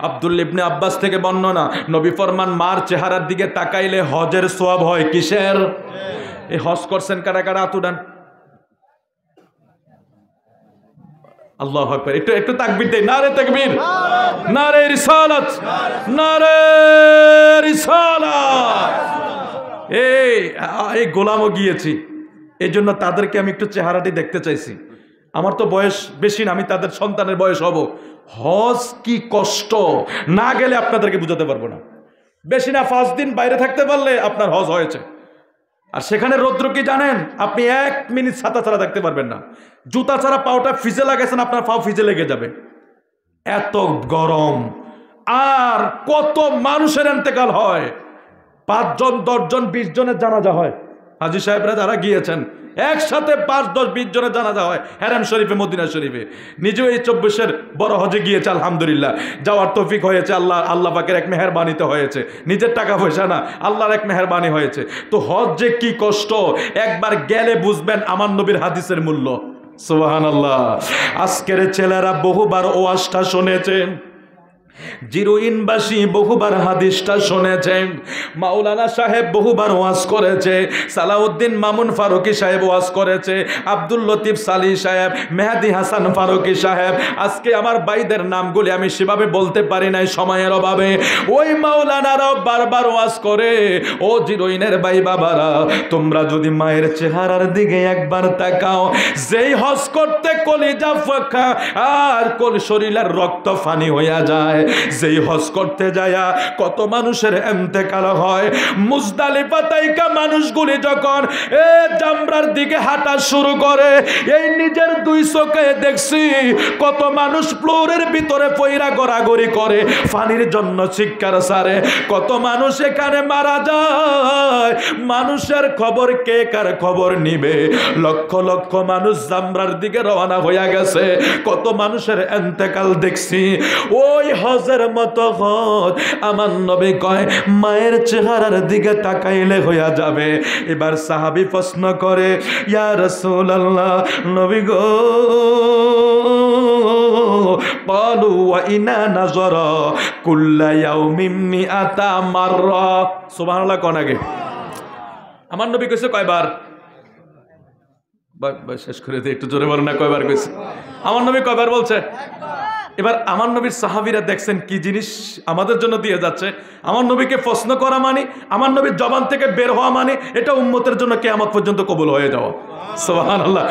আব্দুল্লাহ ইবনে আব্বাস থেকে বর্ণনা, নবী ফরমান মার চেহারার দিকে তাকাইলে হজের সওয়াব হয়। কিসের? এই হজ করছেন কারা কারা? হাত উঠান। আল্লাহু আকবার। একটু একটু তাকবীর দেই। নারে তাকবীর, নারে রিসালাত, নারে রিসালাত। এই গোলামও গিয়েছি, এই জন্য তাদেরকে আমি একটু চেহারাটি দেখতে চাইছি। আমার তো বয়স বেশি না, আমি তাদের সন্তানের বয়স হব। হজ কি কষ্ট, না গেলে আপনাদেরকে বুঝাতে পারবো না। বেশি না 5 দিন বাইরে থাকতে পারলে আপনার হজ হয়েছে। আর সেখানে রৌদ্র কি জানেন? আপনি 1 মিনিট ছাতা ছাড়া থাকতে পারবেন না। জুতা ছাড়া পাওটা ফিজে লাগাইছেন, আপনার পাও ফিজে লেগে যাবে, এত গরম। আর কত মানুষের ইন্তেকাল হয়, 5 জন 10 জন 20 জনের জানাজা হয়। হাজী সাহেবরা যারা গিয়েছেন একসাথে 5, 10, 20 জনের জানাজা হয় হেরাম শরীফে, মদিনা শরীফে। নিজেও এই 24-এর বড় হজে গিয়েছে, আলহামদুলিল্লাহ যাওয়ার তৌফিক হয়েছে। আল্লাহ পাকের এক মেহেরবানিতে হয়েছে, নিজের টাকা পয়সা না, আল্লাহর এক মেহেরবানি হয়েছে। তো হজ যে কি কষ্ট, একবার গেলে বুঝবেন আমার নবীর হাদিসের মূল্য। সুবহানাল্লাহ। আজকের ছেলেরা বহুবার ওয়াজটা শুনেছেন, জিরোইনবাসী বহুবার হাদিসটা শুনেছে, মাওলানা সাহেব বহুবার ওয়াজ করেছে, সালাউদ্দিন মামুন ফারুকি সাহেব ওয়াজ করেছে, আব্দুল লতিফ সালি সাহেব, মেহেদি হাসান ফারুকি সাহেব। আজকে আমার ভাইদের নামগুলি আমি সেভাবে বলতে পারি নাই সময়ের অভাবে। ওই মাওলানারাও বারবার ওয়াজ করে, ও জিরোইনের ভাই বাবারা, তোমরা যদি মায়ের চেহারার দিকে একবার তাকাও, যেই হজ করতে কলিজা ফাঁকা আর শরীরের রক্ত ফানি হইয়া যায়, যেই হজ করতে যায়া কত মানুষের ইন্তেকাল হয়। মুজদালিফা তাইকা মানুষগুলি যখন জামরার দিকে হাঁটা শুরু করে, এই নিজের 2 চোখে দেখছি কত মানুষ ফ্লোরের ভিতরে পয়রা গড়াগড়ি করে, পানির জন্য চিৎকার ছাড়ে, কত মানুষ এখানে মারা যায়। মানুষের খবর কে কার খবর নিবে? লক্ষ লক্ষ মানুষ জামরার দিকে রওনা হইয়া গেছে, কত মানুষের ইন্তেকাল দেখছি। ওই হজের মতো হজ আমার নবী কয় মায়ের চেহারার দিকে তাকাইলে হইয়া যাবে। এবার সাহাবী প্রশ্ন করে, ইয়া রাসূলুল্লাহ, নবী গো, ক্বালু ওয়া ইনা নাযারা কুল্লা ইয়াউমিন মিআতা মাররা। সুবহানাল্লাহ। কোন আগে আমার নবী কইছে কয়বার? শেষ করে দে, একটু জোরে বলেন না, কয়বার কইছে? আমার নবী কয়বার বলছে? এবার আমার নবীর সাহাবীরা দেখছেন কি জিনিস আমাদের জন্য দিয়ে যাচ্ছে। আমার নবীকে প্রশ্ন করা মানে, আমার নবীর জবান থেকে বের হওয়া মানে, এটা উম্মতের জন্য কিয়ামত পর্যন্ত কবুল হয়ে যাওয়া। সুবহানাল্লাহ।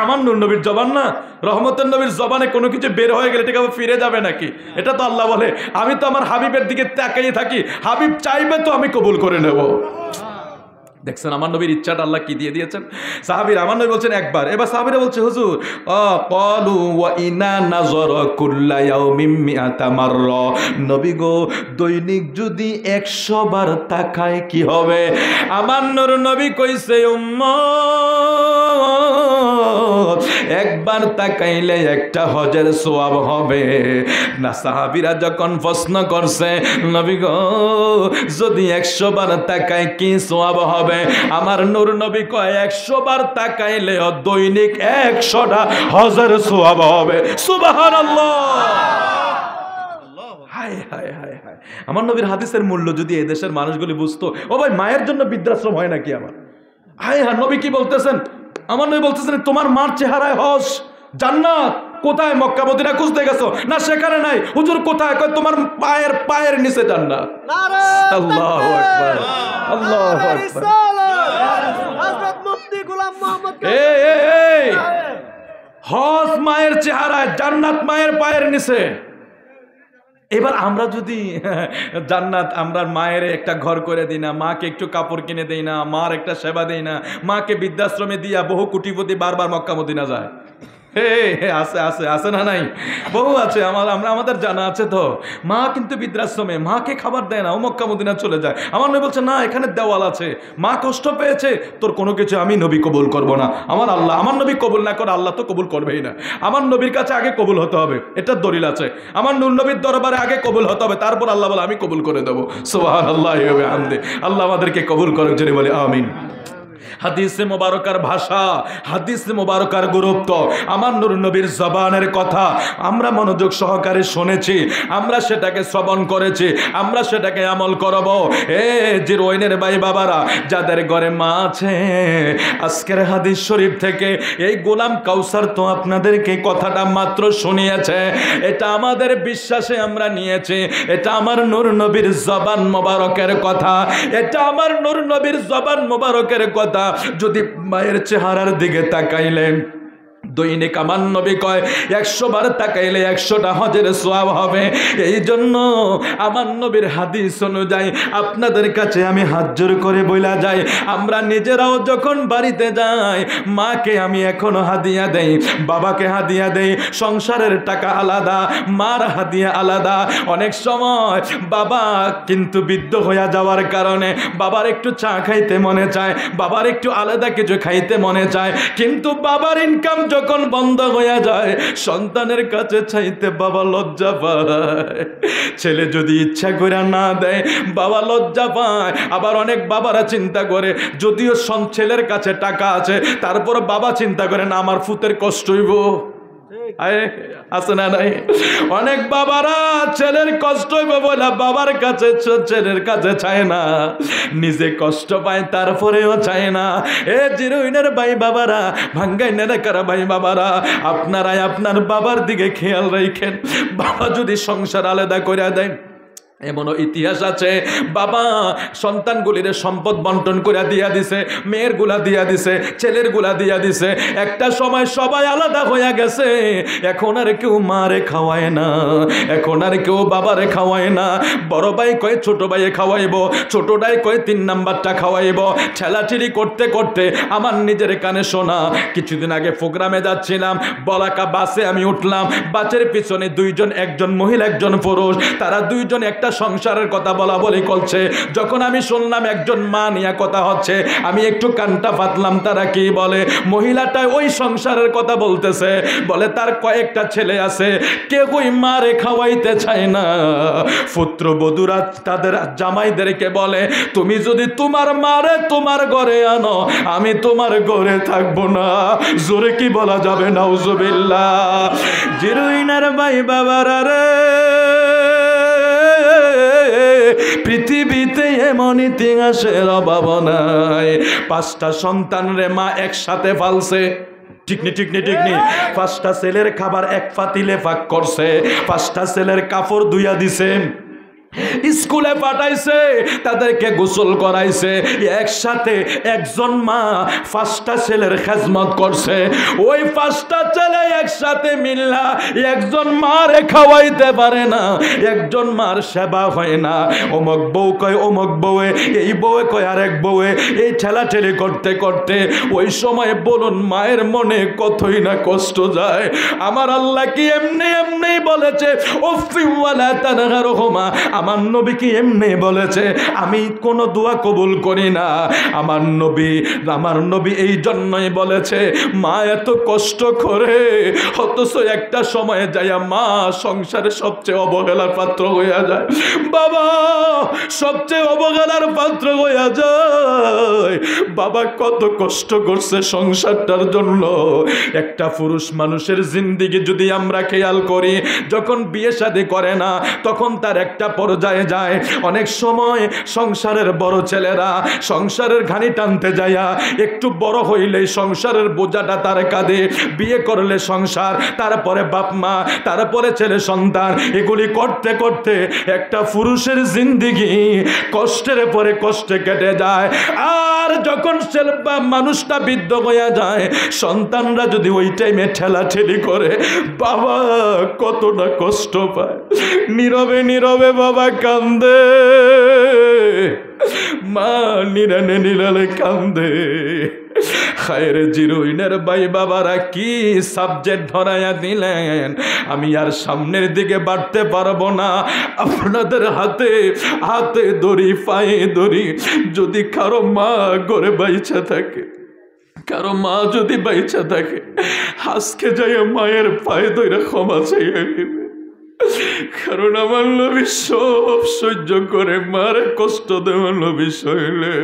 আমার নূর নবীর জবান না, রহমতের নবীর জবানে কোনো কিছু বের হয়ে গেলে এটা ফিরে যাবে নাকি? এটা তো আল্লাহ বলে, আমি তো আমার হাবিবের দিকে তাকিয়ে থাকি, হাবিব চাইবে তো আমি কবুল করে নেব। দেখছেন আমার নবীর ইচ্ছাটা আল্লাহ কি দিয়ে দিয়েছেন। সাহাবীরা, আমার নবী বলছেন একবার, এবার সাহাবীরা বলছে হুজুর ক্বালু ওয়া ইনা নাযারা কুল্লা ইয়াউমিন মিআতা মাররা, নবী গো দৈনিক যদি 100 বার তাকায় কি হবে? আমার নূর নবী কইছে উম্মত, একবার তাকাইলে একটা হজের সওয়াব হবে না। সাহাবীরা যখন প্রশ্ন করছে, নবী গো যদি 100 বার তাকায় কি সওয়াব হবে? আমার নূর নবী কয় 100 বার তাকাইলে দৈনিক 100টা হজের সওয়াব হবে। সুবহানাল্লাহ। হায় হায় হায় হায়। আমার নবীর হাদিসের মূল্য যদি এই দেশের মানুষগুলি বুঝতো। ও ভাই, মায়ের জন্য বৃদ্ধাশ্রম হয় নাকি আমার? হায় হায়, নবী কি বলতেছেন? আমার নবী বলতেছেন তোমার মার চেহারায় হজ, জান্নাত। কোথায়? মক্কা মদিনা খুঁজতে গেছো না, সেখানে নাই। হুজুর কোথায়? কয় তোমার পায়ের নিচে জান্নাত। আল্লাহু আকবার, আল্লাহু আকবার। হযরত মুফতি গোলাম মোহাম্মদ, এই হজ মায়ের চেহারায়, জান্নাত মায়ের পায়ের নিচে। এবার আমরা যদি জান্নাত, আমরা মায়ের একটা ঘর করে দিই না, মাকে একটু কাপড় কিনে দেই না, মার একটা সেবা দেই না, মাকে বৃদ্ধাশ্রমে দিয়া বহু কোটিপতি বারবার মক্কা মদিনা যায়। আছে না নাই? বহু আছে, আমাদের জানা আছে তো। মা কিন্তু বৃদ্ধাশ্রমে, মাকে খাবার দেয় না, ও মক্কা মদিনা চলে যায়। আমার নবী বলছে না, এখানে দেওয়াল আছে, মা কষ্ট পেয়েছে, তোর কোনো কিছু আমি নবী কবুল করব না। আমার নবী কবুল না করে আল্লাহ তো কবুল করবেই না। আমার নবীর কাছে আগে কবুল হতে হবে, এটার দলিল আছে। আমার নূর নবীর দরবারে আগে কবুল হতে হবে, তারপর আল্লাহ বলে আমি কবুল করে দেবো। সুবহানাল্লাহি ওয়া বিহামদিহি। আল্লাহ আমাদেরকে কবুল করুক, জোরে বলি আমিন। হাদিসে মোবারকার ভাষা, হাদিসে মোবারকার গুরুত্ব, আমার নূর নবীর জবানের কথা আমরা মনোযোগ সহকারে শুনেছি, আমরা সেটাকে শ্রবণ করেছি, আমরা সেটাকে আমল করব। জিরোইনের ভাই বাবারা, যাদের ঘরে মা আছে, আজকের হাদিস শরীফ থেকে এই গোলাম কাউসার তো আপনাদেরকে কথাটা মাত্র শুনিয়েছে, এটা আমাদের বিশ্বাসে আমরা নিয়েছি, এটা আমার নূর নবীর জবান মোবারকের কথা, এটা আমার নূর নবীর জবান মোবারকের কথা। যদি মায়ের চেহারার দিকে তাকাইলেন, দৈনিক আমার নবী কয় 100 বার তাকাইলে 100টা হজের সওয়াব হবে। এই জন্য আমার নবীর হাদিস অনুযায়ী আপনাদের কাছে আমি হাত জোর করে বইলা যাই, আমরা নিজেরাও যখন বাড়িতে যাই, মাকে আমি এখনো হাদিয়া দেই, বাবাকে হাদিয়া দেই। সংসারের টাকা আলাদা, মার হাদিয়া আলাদা। অনেক সময় বাবা কিন্তু বৃদ্ধ হয়ে যাওয়ার কারণে বাবার একটু চা খাইতে মনে চায়, বাবার একটু আলাদা কিছু খাইতে মনে চায়, কিন্তু বাবার ইনকাম যখন বন্ধ হয়ে যায়, সন্তানের কাছে চাইতে বাবা লজ্জা পায়। ছেলে যদি ইচ্ছা করে না দেয়, বাবা লজ্জা পায়। আবার অনেক বাবারা চিন্তা করে, যদিও ছেলের কাছে টাকা আছে, তারপর বাবা চিন্তা করে না আমার ফুতের কষ্ট হইব, আছে না নাই? অনেক বাবারা ছেলের কষ্ট হইবে বলে বাবার কাছে ছেলের কাছে চায় না, নিজে কষ্ট পায় তারপরেও চায় না। জিরোইনের ভাই বাবারা, ভাঙ্গাইনের কারা ভাই বাবারা, আপনারাই আপনার বাবার দিকে খেয়াল রাখেন। বাবা যদি সংসার আলাদা করে দেয়, এমনও ইতিহাস আছে, বাবা সন্তানগুলির সম্পদ বন্টন করে দিয়া দিছে, মেয়ের গুলা দিয়া দিছে, ছেলের গুলা দিয়া দিছে। একটা সময় সবাই আলাদা হয়ে গেছে, এখন আর কেউ মারে খাওয়ায় না, এখন আর কেউ বাবারে খাওয়ায় না। বড় ভাই কয় ছোট ভাইয়ে খাওয়াইবো, ছোটটাই কয় 3 নাম্বারটা খাওয়াইবো। ঠেলাঠেলি করতে করতে আমার নিজের কানে শোনা, কিছুদিন আগে প্রোগ্রামে যাচ্ছিলাম, বলাকা বাসে আমি উঠলাম, বাসের পিছনে দুইজন, একজন মহিলা একজন পুরুষ, তারা দুইজন একটা সংসারের কথা বলা বলি করছে। যখন আমি শুনলাম একজন মা নিয়ে কথা হচ্ছে, আমি একটু কানটা পাতলাম, তারা কি বলে। মহিলাটা ওই সংসারের কথা বলতেছে, বলে তার কয়েকটা ছেলে আছে, কেউই মারে খাওয়াইতে চায় না। পুত্রবধূরা তাদের জামাইদেরকে বলে, তুমি যদি তোমার মারে তোমার ঘরে আনো, আমি তোমার ঘরে থাকবো না। জোরে কি বলা যাবে? নাউজুবিল্লাহ। জিরোইনার ভাই বাবারা রে, পৃথিবীতে এমন ইতিহাসের অভাব নাই। 5টা সন্তান রে মা একসাথে পালছে, ঠিকনি ঠিকনি ঠিকনি। 5টা ছেলের খাবার এক পাতিলে ভাগ করছে, 5টা ছেলের কাপড় ধুইয়া দিছে, স্কুলে পাঠাইছে, তাদেরকে গোসল করাইছে। একসাথে একজন মা 5টা ছেলের খেজমত করছে। ওই 5টা ছেলে একসাথে মিল্লা একজন মারে খাওয়াইতে পারে না, একজন মার সেবা হয় না। অমুক বউ কয় অমুক বউয়ে, এই বউয়ে কয় আরেক বউয়ে, এই ঠেলাঠেলি করতে করতে ওই সময় বলুন মায়ের মনে কতই না কষ্ট যায়। আমার আল্লাহ কি এমনি এমনি বলেছে, উফি ওয়ালা তানহারহুমা, আমার নবী কি এমনি বলেছে? আমি কোনো দোয়া কবুল করি না। আমার নবী এই জন্যই বলেছে, মা এত কষ্ট করে, অথচ একটা সময়ে যাইয়া মা সংসারে সবচেয়ে অবহেলার পাত্র হইয়া যায়, বাবা সবচেয়ে অবহেলার পাত্র হইয়া যায়। বাবা কত কষ্ট করছে সংসারটার জন্য। একটা পুরুষ মানুষের জিন্দিগি যদি আমরা খেয়াল করি, যখন বিয়ে শাদী করে না, তখন তার একটা পর্যায়ে যায়। অনেক সময় সংসারের বড় ছেলেরা সংসারের ঘানি টানতে যায়া একটু বড় হইলেই সংসারের বোঝাটা তার কাঁধে, বিয়ে করলে সংসার, তারপরে বাপ মা, তারপরে ছেলে সন্তান, এগুলি করতে করতে একটা পুরুষের জিন্দিগি কষ্টের পরে কষ্টে কেটে যায়। আর যখন মানুষটা বৃদ্ধ হয়ে যায়, সন্তানরা যদি ওই টাইমে ঠেলাঠেলি করে, বাবা কত না কষ্ট পায়। নীরবে নীরবে বাবা কান্দে, মা নিরানে নিরালে কান্দে। খায়রে জিরোইনের ভাই বাবারা, কি সাবজেক্ট ধরাইয়া দিলেন। আমি আর সামনের দিকে বাড়তে পারবো না। আপনাদের হাতে হাতে দড়ি, পায়ে দড়ি। যদি কারো মা ঘরে বাইচা থাকে, কারো মা যদি বাইচা থাকে, আজকে যাই মায়ের পায়ে ধরে ক্ষমা চাইয়া নিবে। কারণ আমার নবী সব সহ্য করে, মারে কষ্ট দেওয়ার নবী সইলে।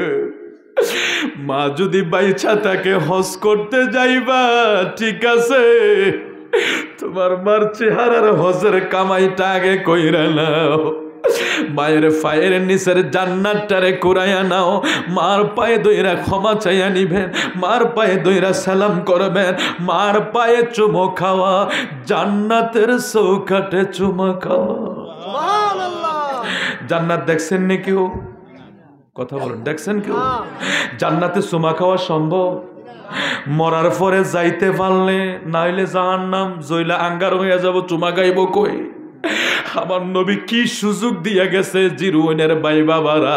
মা যদি বাইচা তাকে হজ করতে যাইবা ঠিক আছে, তোমার মার চেহারার হজের কামাইটা আগে কইরা নাও, মায়ের পায়ের নিচের জান্নাতটারে কুরাইয়া নাও, মার পায়ে দইরা ক্ষমা চাইয়া নিবেন, মার পায়ে দইরা সালাম করবেন, মার পায়ে চুমো খাওয়া জান্নাতের চৌকাঠে চুমা খাওয়া। জান্নাত দেখছেন নি কেউ? কথা বলেন, দেখছেন কেউ? জান্নাতে চুমা খাওয়া সম্ভব? মরার পরে যাইতে পারলে, নাইলে জাহান্নাম জইলা আঙ্গার হইয়া যাব, চুমা খাইব কই? আমার নবী কি সুযোগ দিয়া গেছে জিরুনের ভাই বাবারা।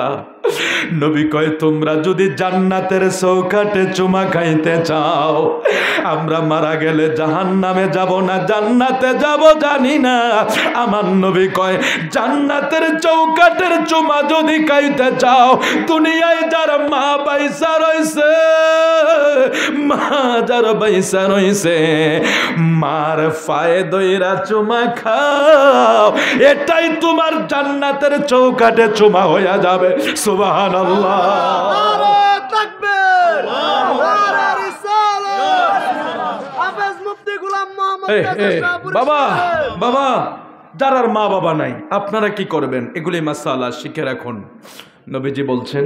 নবী কয় তোমরা যদি জান্নাতের চৌকাঠে চুমা খাইতে চাও, আমরা মারা গেলে জাহান্নামে যাব না জান্নাতে যাব জানি না। আমার নবী কয় জান্নাতের চৌকাঠের চুমা যদি খাইতে চাও, দুনিয়ায় যার মা বাইসা রইছে, মা যার বাইসা রইছে, মার পায়ে দইরা চুমা খাও, এটাই তোমার জান্নাতের চৌকাঠে চুমা হইয়া যাবে। সুবহানাল্লাহ। বাবা বাবা যারা মা বাবা নাই আপনারা কি করবেন? এগুলি মাসালা শিখে রাখুন। নবীজি বলছেন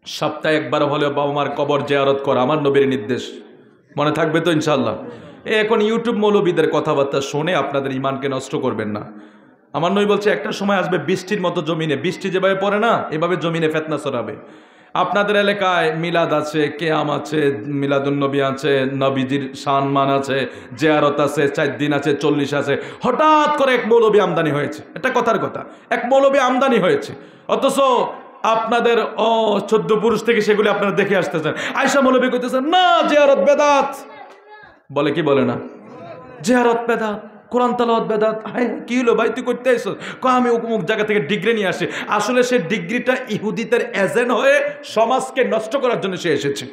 সপ্তাহে একবার হলেও বাবা মার কবর জিয়ারত করা আমার নবীর নির্দেশ। মনে থাকবে তো ইনশাআল্লাহ? এখন ইউটিউব মৌলবীদের কথাবার্তা শুনে আপনাদের ইমানকে নষ্ট করবেন না। আমার নবী বলছে একটা সময় আসবে বৃষ্টির মতো জমিনে, বৃষ্টি যেভাবে পড়ে না এভাবে জমিনে ফিতনা ছড়াবে। আপনাদের এলাকায় মিলাদ আছে, কেয়াম আছে, মিলাদুন্নবী আছে, নবীজির সম্মান আছে, জিয়ারত আছে, 4 দিন আছে, 40 আছে। হঠাৎ করে এক মৌলবী আমদানি হয়েছে, এটা কথার কথা, এক মৌলবী আমদানি হয়েছে, অথচ আপনাদের 14 পুরুষ থেকে সেগুলি আপনারা দেখে আসতেছেন। আয়েশা মৌলবী কইতেছেন না জিয়ারত বেদাত, বলে কি বলে না? জিয়ারত বেদাত, কোরআন তেলাওয়াত বেদাত। হ্যাঁ কি হলো ভাই তুই করতে আইছ? আমি অমুক জায়গা থেকে ডিগ্রি নিয়ে আসি। আসলে সে ডিগ্রিটা ইহুদিদের এজেন্ট হয়ে সমাজকে নষ্ট করার জন্য সে এসেছে।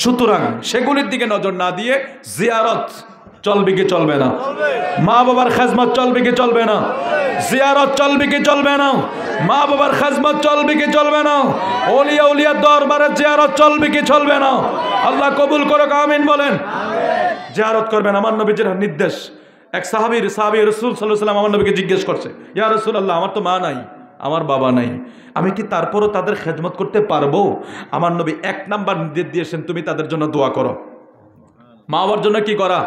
সুতরাং সেগুলির দিকে নজর না দিয়ে জিয়ারত চলবে কি চলবে না? মা বাবার খেজমত চলবে কি চলবে না? জিয়ারত চলবে কি চলবে না? মা বাবার খেজমত চলবে কি চলবে না? ওলিয়া উলিয়া দরবারে জিয়ারত চলবে কি চলবে না? আল্লাহ কবুল করুক, আমিন বলেন। জিয়ারত করবেন, আমার নবীজির নির্দেশ। এক সাহাবী রাসূল সাল্লাল্লাহু আলাইহি ওয়াসাল্লাম আমার নবীকে জিজ্ঞেস করছে, ইয়া রাসূলুল্লাহ আমার তো মা নাই, আমার বাবা নাই, আমি কি তারপরও তাদের খেদমত করতে পারবো? আমার নবী 1 নাম্বার নির্দেশ দিয়েছেন, তুমি তাদের জন্য দোয়া করো। মা বাবার জন্য কি করা?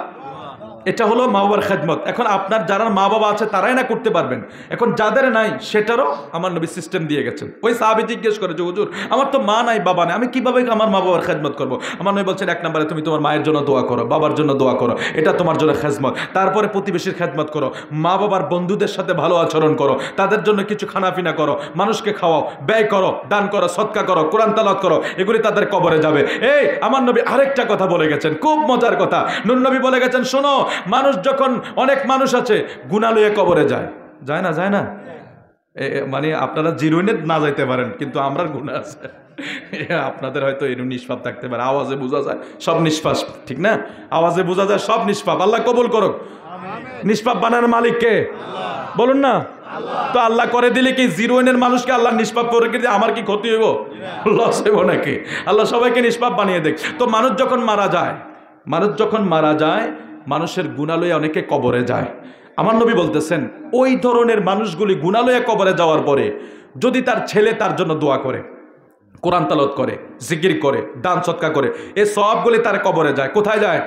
এটা হলো মা বাবার খেদমত। এখন আপনার যারা মা বাবা আছে তারাই না করতে পারবেন, এখন যাদের নাই সেটারও আমার নবী সিস্টেম দিয়ে গেছেন। ওই সাহাবী জিজ্ঞেস করে যে হুজুর আমার তো মা নাই বাবা নাই, আমি কিভাবে আমার মা বাবার খেদমত করবো? আমার নবী বলছেন 1 নম্বরে তুমি তোমার মায়ের জন্য দোয়া করো, বাবার জন্য দোয়া করো, এটা তোমার জন্য খেদমত। তারপরে প্রতিবেশীর খেদমত করো, মা বাবার বন্ধুদের সাথে ভালো আচরণ করো, তাদের জন্য কিছু খানাপিনা করো, মানুষকে খাওয়াও, ব্যয় করো, দান করো, সদকা করো, কোরআন তেলাওয়াত করো, এগুলি তাদের কবরে যাবে। এই আমার নবী আরেকটা কথা বলে গেছেন, খুব মজার কথা। নূর নবী বলে গেছেন শোনো, মানুষ যখন, অনেক মানুষ আছে গুনাহ লইয়া কবরে যায়, যায় না? যায় না? মানে আপনারা জিরোইনে না যাইতে পারেন, কিন্তু আমরা গুনাহ আছে। আপনাদের হয়তো এরকম নিষ্পাপ থাকতে পারে, আওয়াজে বোঝা যায় সব নিষ্পাপ, ঠিক না? আওয়াজে বোঝা যায় সব নিষ্পাপ। আল্লাহ কবুল করুক। নিষ্পাপ বানানোর মালিক কে? বলুন না। তো আল্লাহ করে দিলে কি জিরোইনের মানুষকে আল্লাহ নিষ্পাপ করে দিলে আমার কি ক্ষতি হইব? লস হইব নাকি? আল্লাহ সবাইকে নিষ্পাপ বানিয়ে দেখ। তো মানুষ যখন মারা যায়, মানুষের গুনাহ লইয়া অনেকে কবরে যায়। আমার নবী বলতেছেন ওই ধরনের মানুষগুলি গুনাহ লইয়া কবরে যাওয়ার পরে যদি তার ছেলে তার জন্য দোয়া করে, কোরআন তেলাওয়াত করে, জিকির করে, দান সদকা করে, এই সবগুলি তার কবরে যায়। কোথায় যায়?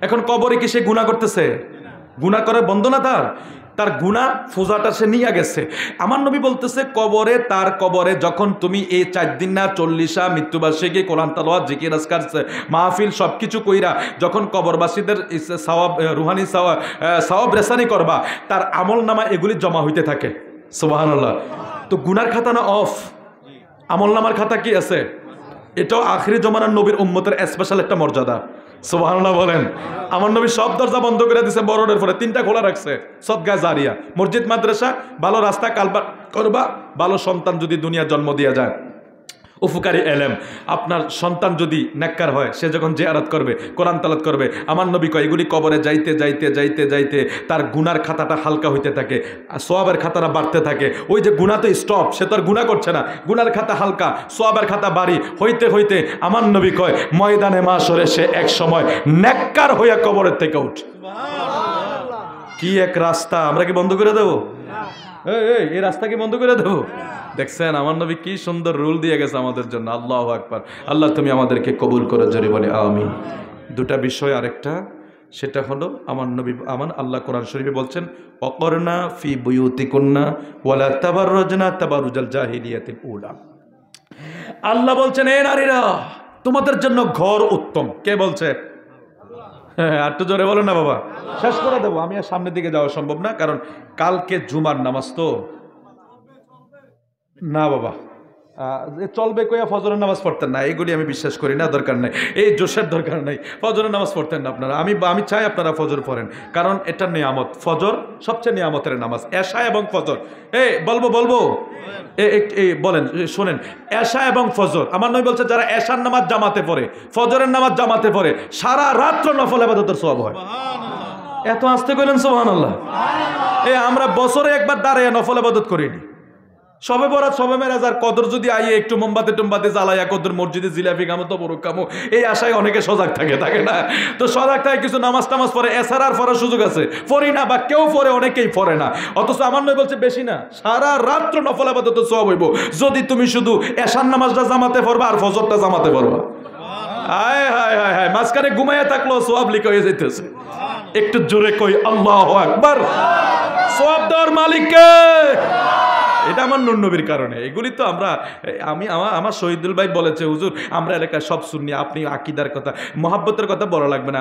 এখন কবরে কি সে গুনাহ করতেছে? গুনাহ করে বন্ধ না, তার গুনাহ ফোজাটা সে নিয়ে গেছে। আমার নবী বলতেছে কবরে, তার কবরে যখন তুমি এই 4 দিন না 40 মৃত্যুবার্ষিকী কোরআন তেলাওয়াত জিকির আজকার মাহফিল সবকিছু কইরা যখন কবরবাসীদের সওয়াব, রুহানি সওয়াব রেসানি করবা, তার আমল নামা এগুলি জমা হইতে থাকে। সুবহানাল্লাহ। তো গুনার খাতা না অফ, আমল নামার খাতা কি আছে? এটাও আখিরি জমানার নবীর উম্মতের স্পেশাল একটা মর্যাদা। সুবহানাল্লাহ বলেন। আমার নবী সব দরজা বন্ধ করে দিয়েছে, বড়দের পরে 3টা খোলা রাখছে। সদকা জারিয়া, মসজিদ মাদ্রাসা, ভালো রাস্তা কালবা করবা, ভালো সন্তান যদি দুনিয়া জন্ম দিয়া যায়, উপকারী এলেম। আপনার সন্তান যদি নেককার হয়, সে যখন জিয়ারত করবে, কোরআন তেলাওয়াত করবে, আমার নবী কয় এগুলি কবরে যাইতে যাইতে যাইতে যাইতে তার গুনার খাতাটা হালকা হইতে থাকে, সওয়াবের খাতাটা বাড়তে থাকে। ওই যে গুনাহ তো স্টপ, সে তো আর গুনাহ করছে না, গুনার খাতা হালকা, সওয়াবের খাতা বাড়ি হইতে হইতে আমার নবী কয় ময়দানে মাশরে সে এক সময় নেককার হইয়া কবরের থেকে উঠে। কি এক রাস্তা! আমরা কি বন্ধ করে দেবো? এই রাস্তা কি বন্ধ করে দেবো? দেখছেন আমার নবী কি সুন্দর রুল দিয়ে গেছে আমাদের জন্য। আল্লাহু আকবার। আল্লাহ তুমি আমাদেরকে কবুল করে, জোরে বলে আমিন। দুটা বিষয়, আরেকটা সেটা হলো আমার নবী আল্লাহ কোরআন শরীফে বলছেন অকরনা ফি বুয়ুতিকুন্না ওয়ালা তাবাররুজনা তাবারুজাল জাহিলিয়াতিল উলা। আল্লাহ বলছেন এ নারীরা তোমাদের জন্য ঘর উত্তম। কে বলছে? হ্যাঁ, একটু জোরে বলো না বাবা। শেষ করে দেবো, আমি আর সামনের দিকে যাওয়া সম্ভব না, কারণ কালকে জুমার নামাজ তো না বাবা। চলবে কইয়া ফজরের নামাজ পড়তেন না, এগুলি আমি বিশ্বাস করি না, দরকার নেই, এই জোশের দরকার নেই। ফজরের নামাজ পড়তেন না আপনারা, আমি চাই আপনারা ফজর পড়েন, কারণ এটা নিয়ামত। ফজর সবচেয়ে নিয়ামতের নামাজ, এশা এবং ফজর। বলবো বলেন, শোনেন, এশা এবং ফজর আমার নবী বলছে যারা এশার নামাজ জামাতে পড়ে, ফজরের নামাজ জামাতে পড়ে, সারা রাত্র নফল ইবাদতের সওয়াব হয়। এত আস্তে কইলেন সুবহানাল্লাহ। আমরা বছরে একবার দাঁড়াইয়া নফল ইবাদত করিনি। সবে বরাত, সবে মেরাজ আর কদর যদি আইয়ে একটু মোমবাতি জ্বালাইয়া কদর মসজিদে জিলাপি খামো তো বড় কামো, এই আশায় অনেকে সজাগ থাকে না? তো সজাগ থাকে, কিছু নামাজ টামাজ পড়ে, এছাড়া আর পড়ার সুযোগ আছে পড়ি না, বা কেউ পড়ে, অনেকেই পড়ে না। অথচ আমার নবী বলছে বেশি না, সারা রাত্র নফল ইবাদত সওয়াব হইব যদি তুমি শুধু এশার নামাজটা জামাতে পড়বা আর ফজরটা জামাতে পড়বা। হায় হায় হায় হায়, মাঝখানে ঘুমাইয়া থাকলেও সওয়াব লিখা হয়ে যাইতেছে। একটু জোরে কই আল্লাহু আকবার। সওয়াব দেওয়ার মালিককে। এটা আমার নূর নবীর কারণে। এগুলি তো আমার শহীদুল ভাই বলেছে হুজুর আমরা এলাকায় সব শুনি, আপনি আকীদার কথা মহাব্বতের কথা বলা লাগবে না,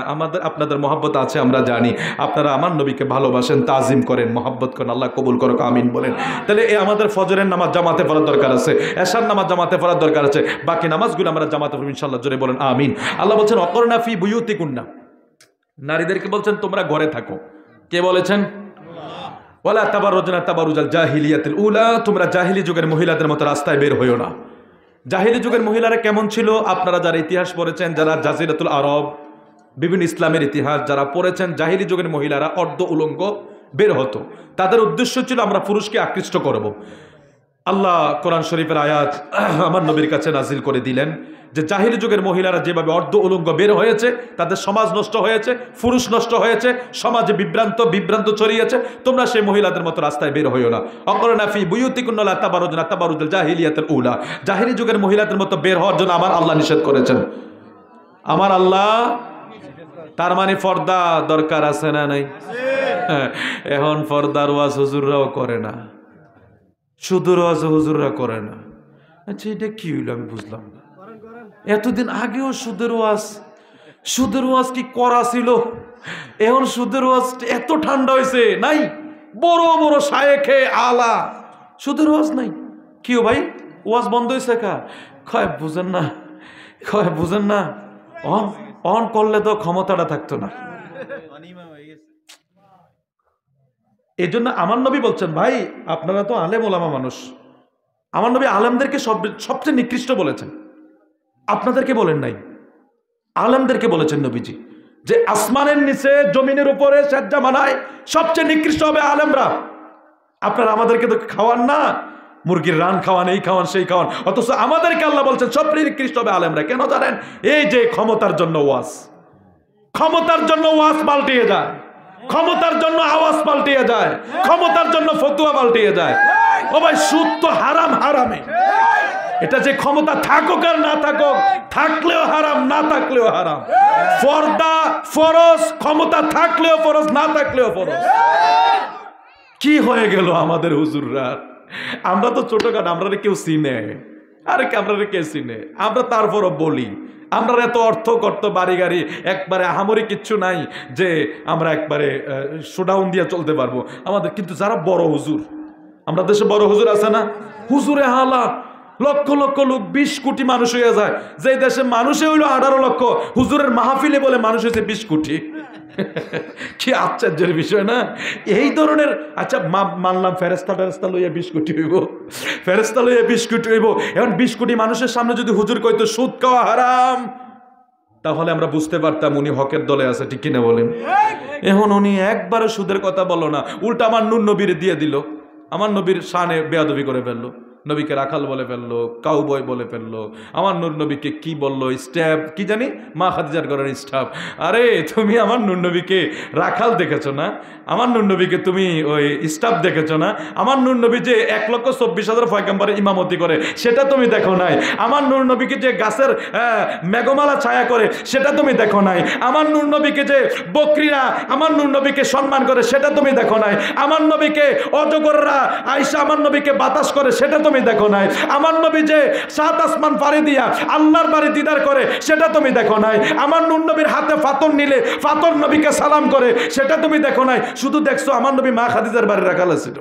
আপনাদের মহাব্বত আছে আমরা জানি, আপনারা আমার নবীকে ভালোবাসেন, তাজিম করেন, মহাব্বত করেন, আল্লাহ কবুল করুক, আমিন বলেন। তাহলে আমাদের ফজরের নামাজ জামাতে পড়ার দরকার আছে, এশার নামাজ জামাতে পড়ার দরকার আছে, বাকি নামাজগুলো আমরা জামাতে পড়ব ইনশাআল্লাহ, জোরে বলেন আমিন। আল্লাহ বলছেন অকরনা ফি বুয়ুতিকুন্না, নারীদেরকে বলছেন তোমরা ঘরে থাকো। কে বলেছেন? ওয়ালা তাবাররুজনা তাবারুজাল জাহিলিয়াতিল উলা, তোমরা জাহিলি যুগের মহিলাদের মতো রাস্তায় বের হইও না। জাহিলি যুগের মহিলারা কেমন ছিল? আপনারা যারা ইতিহাস পড়েছেন, যারা জাজিরাতুল আরব, বিভিন্ন ইসলামের ইতিহাস যারা পড়েছেন, জাহিলি যুগের মহিলারা অর্ধ উলঙ্গ বের হতো। তাদের উদ্দেশ্য ছিল আমরা পুরুষকে আকৃষ্ট করব। আল্লাহ কোরআন শরীফের আয়াত আমার নবীর কাছে নাজিল করে দিলেন যে জাহিলি যুগের মহিলারা যেভাবে অর্ধ উলঙ্গ বের হয়েছে, তাদের সমাজ নষ্ট হয়েছে, পুরুষ নষ্ট হয়েছে, সমাজে বিভ্রান্ত ছড়িয়েছে, তোমরা সেই মহিলাদের মতো রাস্তায় বের হইও না। অকরনা ফি বুয়ুতিকুন্না লা তাবাররুজনা তাবাররুজাল জাহিলিয়াতিল উলা, জাহিলি যুগের মহিলাদের মতো বের হওয়ার জন্য আমার আল্লাহ নিষেধ করেছেন। আমার আল্লাহ, তার মানে পর্দা দরকার আছে না নাই? এখন পর্দার ওয়াজ হুজুররাও করে না, শুধু ওয়াজ হুজুররা করে না। আচ্ছা এটা কি হইল আমি বুঝলাম না। এতদিন আগেও সুদের ওয়াজ কি করা ছিল, এখন সুদের ওয়াজ এত ঠান্ডা হয়েছে নাই? বড় বড় শায়েখে আলা, সুদের ওয়াজ নাই। কিও ভাই ওয়াজ বন্ধ হয়েছে কা? বুঝেন না অন করলে তো ক্ষমতাটা থাকতো না। এই জন্য আমার নবী বলছেন ভাই আপনারা তো আলেম ওলামা মানুষ, আমার নবী আলেমদেরকে সবচেয়ে নিকৃষ্ট বলেছেন, আপনাদেরকে বলেন নাই, আলেমদেরকে বলেছেন নবীজি যে আসমানের নিচে জমিনের উপরে সাজ্জা মানায় সবচেয়ে নিকৃষ্ট হবে আলেমরা। আপনারা আমাদেরকে তো খাওয়ান না, মুরগির রান খাওয়ান, এই খাওয়ান সেই খাওয়ান, অথচ আমাদেরকে আল্লাহ বলছেন সবচেয়ে নিকৃষ্ট হবে আলেমরা। কেন জানেন? এই যে ক্ষমতার জন্য ওয়াজ পাল্টিয়ে যায়, ক্ষমতার জন্য আওয়াজ পাল্টিয়ে যায়, ক্ষমতার জন্য ফতুয়া পাল্টিয়ে যায়। ও ভাই সুদ তো হারামে, এটা যে ক্ষমতা থাকুক আর না থাকুক, থাকলেও হারাম না থাকলেও হারাম। পর্দা ফরজ, ক্ষমতা থাকলেও ফরজ না থাকলেও ফরজ। কি হয়ে গেল আমাদের হুজুররা? আমরা তো ছোটখাটো, আমরা কেউ চিনে, আরে আমরা কে চিনে? আমরা তারপরও বলি আমরা এত অর্থ করত, বাড়ি গাড়ি একবারে আহামরি কিচ্ছু নাই যে আমরা একবারে শোডাউন দিয়ে চলতে পারবো আমাদের। কিন্তু যারা বড় হুজুর, আমরা দেশে বড় হুজুর আছে না, হুজুরে হালা লক্ষ লক্ষ লোক, 20 কোটি মানুষ হয়ে যায়। যে দেশে মানুষে হইলো 18 লক্ষ, হুজুরের মাহফিলে বলে মানুষ হয়েছে 20 কোটি। কি আশ্চর্যের বিষয় না? এই ধরনের, আচ্ছা মানলাম ফেরেস্তা লইয়া 20 কোটি হইব, ফেরেস্তা লইয়া 20 কোটি হইব। এখন 20 কোটি মানুষের সামনে যদি হুজুর কইতো সুদ খাওয়া হারাম, তাহলে আমরা বুঝতে পারতাম উনি হকের দলে আছে, ঠিক কিনা বলেন? এখন উনি একবারও সুদের কথা বললো না, উল্টা আমার নূর নবীর দিয়ে দিল, আমার নবীর শানে বেয়াদবি করে ফেললো, নবীকে রাখাল বলে ফেললো, কাউবয় বলে ফেললো। আমার নূর নবীকে কি বললো? স্টাফ, কি জানি, মা খাদিজার ঘরের স্টাফ। আরে তুমি আমার নূর নবীকে রাখাল দেখেছো না? আমার নূর নবীকে তুমি ওই স্টাফ দেখেছো না? আমার নূর নবী যে 1,24,000 পয়গম্বরে ইমামতি করে সেটা তুমি দেখো নাই? আমার নূর নবীকে যে গাছের মেঘমালা ছায়া করে সেটা তুমি দেখো নাই? আমার নূর নবীকে যে বকরিরা আমার নূর নবীকে সম্মান করে সেটা তুমি দেখো নাই? আমার নবীকে অজগররা আয়েশা আমার নবীকে বাতাস করে সেটা তুমি দেখো নাই? আমার নবী যে 7 আসমান পাড়ি দিয়া আল্লাহর বাড়ি দিদার করে সেটা তুমি দেখো নাই? আমার নূর নবীর হাতে ফাতর নিলে ফাতর নবীকে সালাম করে সেটা তুমি দেখো নাই? শুধু দেখছো আমার নবী মা খাদিজার বাড়ি রাখাল ছিল।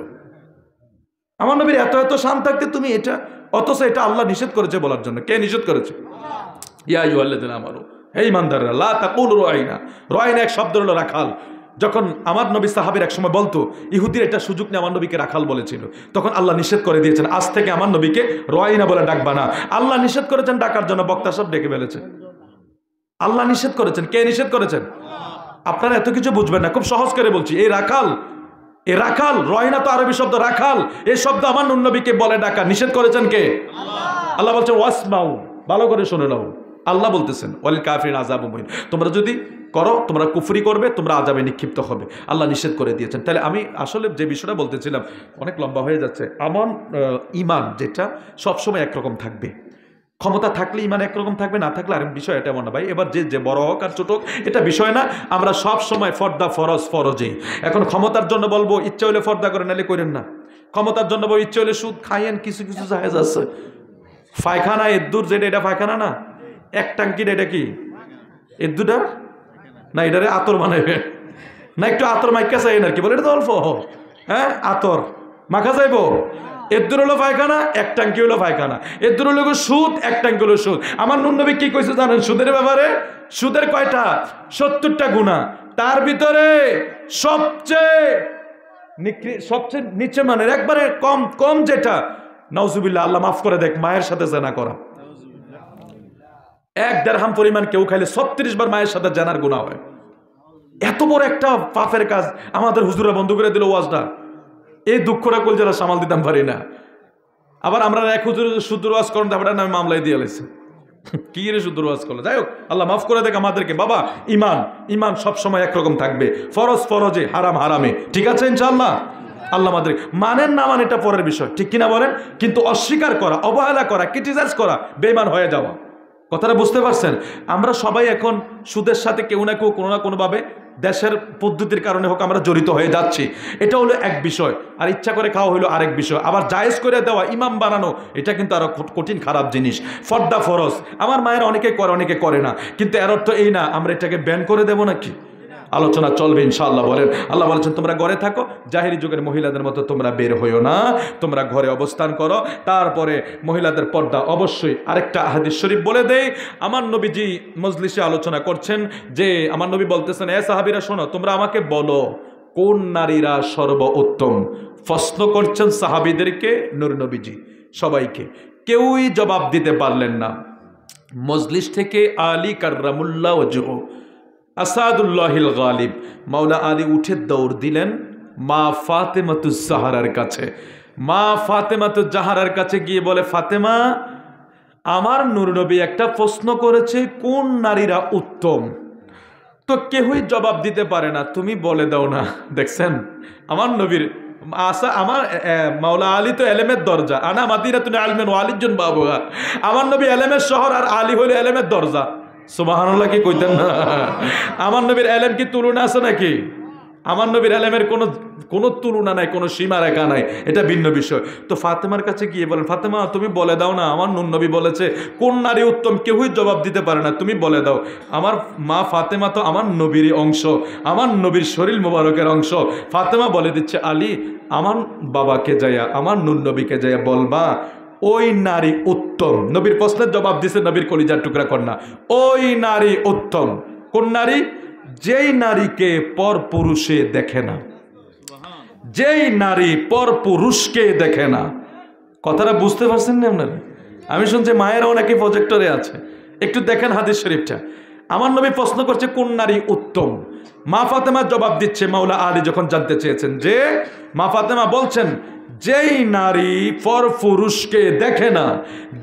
আমার নবীর এত এত শান থাকতে তুমি এটা, অথচ এটা আল্লাহ নিষেধ করেছে বলার জন্য। কে নিষেধ করেছে? ইয়া আইয়ুহাল্লাযিনা আমানু, হে ঈমানদাররা, লা তাকুলু রাইনা। রাইনা এক শব্দ হলো রাখাল। যখন আমার নবী সাহাবীর এক সময় বলতো ইহুদির একটা সুযোগ নিয়ে আমার নবীকে রাখাল বলেছিল, তখন আল্লাহ নিষেধ করে দিয়েছেন, আজ থেকে আমার নবীকে রাইনা বলে ডাকবা না। আল্লাহ নিষেধ করেছেন ডাকার জন্য, বক্তা সব ডেকে ফেলেছে। আল্লাহ নিষেধ করেছেন। কে নিষেধ করেছেন? আপনারা এত কিছু বুঝবেন না, খুব সহজ করে বলছি। এই রাখাল, এ রাখাল, রাইনা তো আরবি শব্দ, রাখাল এই শব্দ আমার নূর নবীকে বলে ডাকা নিষেধ করেছেন কে? আল্লাহ বলছেন ওয়াসমাউ, ভালো করে শুনে নাও। আল্লাহ বলতেছেন ওয়ালিল কাফিরিন আযাবুম মুহিন, তোমরা যদি করো, তোমরা কুফরি করবে, তোমরা আযাবে নিক্ষিপ্ত হবে। আল্লাহ নিষেধ করে দিয়েছেন। তাহলে আমি আসলে যে বিষয়টা বলতেছিলাম, অনেক লম্বা হয়ে যাচ্ছে। আমার ঈমান যেটা সবসময় একরকম থাকবে, ক্ষমতা থাকলে ঈমান একরকম থাকবে, না থাকলে আরেক বিষয়। এটা মনে ভাই, এবার যে বড় হোক আর ছোট হোক এটা বিষয় না, আমরা সব সময় ফর্দা ফরজ ফরজে। এখন ক্ষমতার জন্য বলবো ইচ্ছা হইলে ফর্দা করে, নাহলে করেন না। ক্ষমতার জন্য বলবো ইচ্ছা হইলে সুদ খাইয়েন, কিছু কিছু জায়েজ আছে। পায়খানা এদ্দুর, যেটা এটা পায়খানা না, এক টাঙ্কির, এটা কি এদ্দুটা না, এটারে আতর বানাইবে না, একটু আতর মাইকা চাই না, কি বলে, এটা তো অল্প, হ্যাঁ আতর মাখা যাইব। এদ্দুর হলো পায়খানা, এক টাঙ্কি হলো পায়খানা। এদ্দুর হলো সুদ, এক টাঙ্কি হলো সুদ। আমার নূর নবী কি কইছে জানেন সুদের ব্যাপারে? সুদের কয়টা? 70টা গুনাহ। তার ভিতরে সবচেয়ে নিচে মানের একবারে কম যেটা, নাউজুবিল্লাহ, আল্লাহ মাফ করে দেখ, মায়ের সাথে জেনা করা। 1 দিরহাম পরিমাণ কেউ খাইলে 36 বার মায়ের সাথে জেনার গুনাহ হয়। এত বড় একটা পাপের কাজ আমাদের হুজুরা বন্ধ করে দিল ওয়াজটা। এই দুঃখটা কলজারা সামাল দিতাম পারি না। আবার আমরা এক হুজুর সুদূর ওয়াজ করেন, তারপরে নামে মামলায় দিয়ে লেছে, কি রে সুদূর ওয়াজ করলো। যাই হোক, আল্লাহ মাফ করে দেখ আমাদেরকে। বাবা, ঈমান সবসময় একরকম থাকবে, ফরজ ফরজে, হারাম হারামে, ঠিক আছে ইনশাআল্লাহ। আল্লাহ আমাদের মানেন না মান এটা পরের বিষয়, ঠিক কিনা বলেন? কিন্তু অস্বীকার করা, অবহেলা করা, ক্রিটিসাইজ করা, বেঈমান হয়ে যাওয়া, কথাটা বুঝতে পারছেন? আমরা সবাই এখন সুদের সাথে কেউ না কেউ কোনো না কোনোভাবে দেশের পদ্ধতির কারণে হোক আমরা জড়িত হয়ে যাচ্ছি। এটা হলো এক বিষয়, আর ইচ্ছা করে খাওয়া হলো আরেক বিষয়। আবার জায়েজ করে দেওয়া, ইমাম বানানো, এটা কিন্তু আরো কঠিন খারাপ জিনিস। ফর্দা ফরজ আমার মায়ের অনেকে করে, অনেকে করে না, কিন্তু এর অর্থ এই না আমরা এটাকে ব্যান করে দেবো নাকি। আলোচনা চলবে ইনশাআল্লাহ। বলেন, আল্লাহ বলেছেন তোমরা ঘরে থাকো, জাহেরি যুগের মহিলাদের মতো তোমরা বের হইও না, তোমরা ঘরে অবস্থান করো। তারপরে মহিলাদের পর্দা অবশ্যই। আরেকটা হাদিস শরীফ বলে দেই, আমার নবীজি মজলিসে আলোচনা করছেন যে আমার নবী বলতেছেন, এ সাহাবীরা শোনো, তোমরা আমাকে বলো কোন নারীরা সর্বোত্তম। প্রশ্ন করছেন সাহাবীদেরকে নূর নবীজি, সবাইকে। কেউই জবাব দিতে পারলেন না। মজলিস থেকে আলী কাররামুল্লাহ ওয়াজহু, আসাদুল্লাহিল গালিব, মাওলা আলী উঠে দৌড় দিলেন মা ফাতেমাতুজ জাহরার কাছে। মা ফাতেমাতুজ জাহরার কাছে গিয়ে বলে, ফাতেমা, আমার নূর নবী একটা প্রশ্ন করেছে, কোন নারীরা উত্তম। তো কেউই জবাব দিতে পারে না, তুমি বলে দাও না। দেখছেন আমার নবীর আশা, আমার মাওলা আলী তো এলেমের দরজা, আনা মাদিনাতুন ইলমিন ওয়া আলিজুন বাবুহা। আমার নবী এলেমের শহর, আর আলী হইল এলেমের দরজা। সুবহানাল্লাহ, কি কইতেন না? আমার নবীর এলেম কি তুলনা আছে নাকি? আমার নবীর এলেমের কোনো তুলনা নাই, কোনো সীমা রেখা নাই, এটা ভিন্ন বিষয়। তো ফাতেমার কাছে গিয়ে বলেন, ফাতেমা তুমি বলে দাও না, আমার নূর নবী বলেছে কোন নারী উত্তম, কেউই জবাব দিতে পারে না, তুমি বলে দাও। আমার মা ফাতেমা তো আমার নবীরই অংশ, আমার নবীর শরীর মোবারকের অংশ। ফাতেমা বলে দিচ্ছে, আলী আমার বাবাকে যাইয়া, আমার নূর নবীকে যাইয়া বলবা ওই নারী উত্তম। নবীর প্রশ্নের জবাব দিছে নবীর কলিজার টুকরা কন্যা, ওই নারী উত্তম। কোন নারী? যেই নারীকে পর পুরুষে দেখে না, যেই নারী পর পুরুষকে দেখে না। কথাটা বুঝতে পারছেন না আপনারা? আমি শুনছি মায়েরাও নাকি প্রজেক্টরে আছে, একটু দেখেন হাদিস শরীফটা। আমার নবী প্রশ্ন করছে কোন নারী উত্তম। মা ফাতেমা জবাব দিচ্ছে, মাওলা আলী যখন জানতে চেয়েছেন, যে মা ফাতেমা বলছেন যেই নারী পর পুরুষকে দেখে না,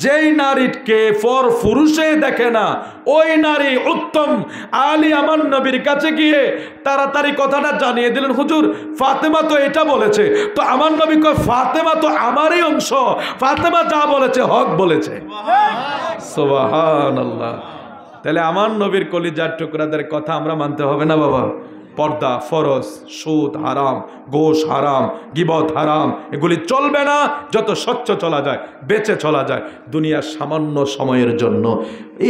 যেই নারীকে পর পুরুষে দেখে না, ওই নারী উত্তম। আলী আমার নবীর কাছে গিয়ে তাড়াতাড়ি কথাটা জানিয়ে দিলেন, হুজুর ফাতেমা তো এটা বলেছে। তো আমার নবী কয়, ফাতেমা তো আমারই অংশ, ফাতেমা যা বলেছে হক বলেছে। সুবহানাল্লাহ। তাহলে আমার নবীর কলিজার টুকরাদের কথা আমরা মানতে হবে না বাবা? পর্দা ফরজ, সুদ হারাম, গোশ হারাম, গিবত হারাম, এগুলি চলবে না যত স্বচ্ছ চলা যায়, বেঁচে চলা যায় দুনিয়ার সামান্য সময়ের জন্য।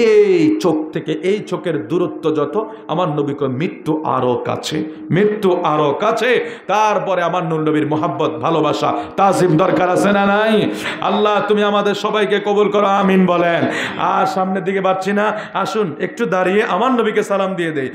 এই চোখ থেকে এই চোখের দূরত্ব যত, আমার নবী কয় মৃত্যু আরো কাছে, মৃত্যু আরো কাছে। তারপরে আমার নবীর মোহাব্বত, ভালোবাসা, তাজিম দরকার আছে না নাই? আল্লাহ তুমি আমাদের সবাইকে কবুল করো, আমিন বলেন। আর সামনের দিকে পাচ্ছি না, আসুন একটু দাঁড়িয়ে আমার নবীকে সালাম দিয়ে দেই।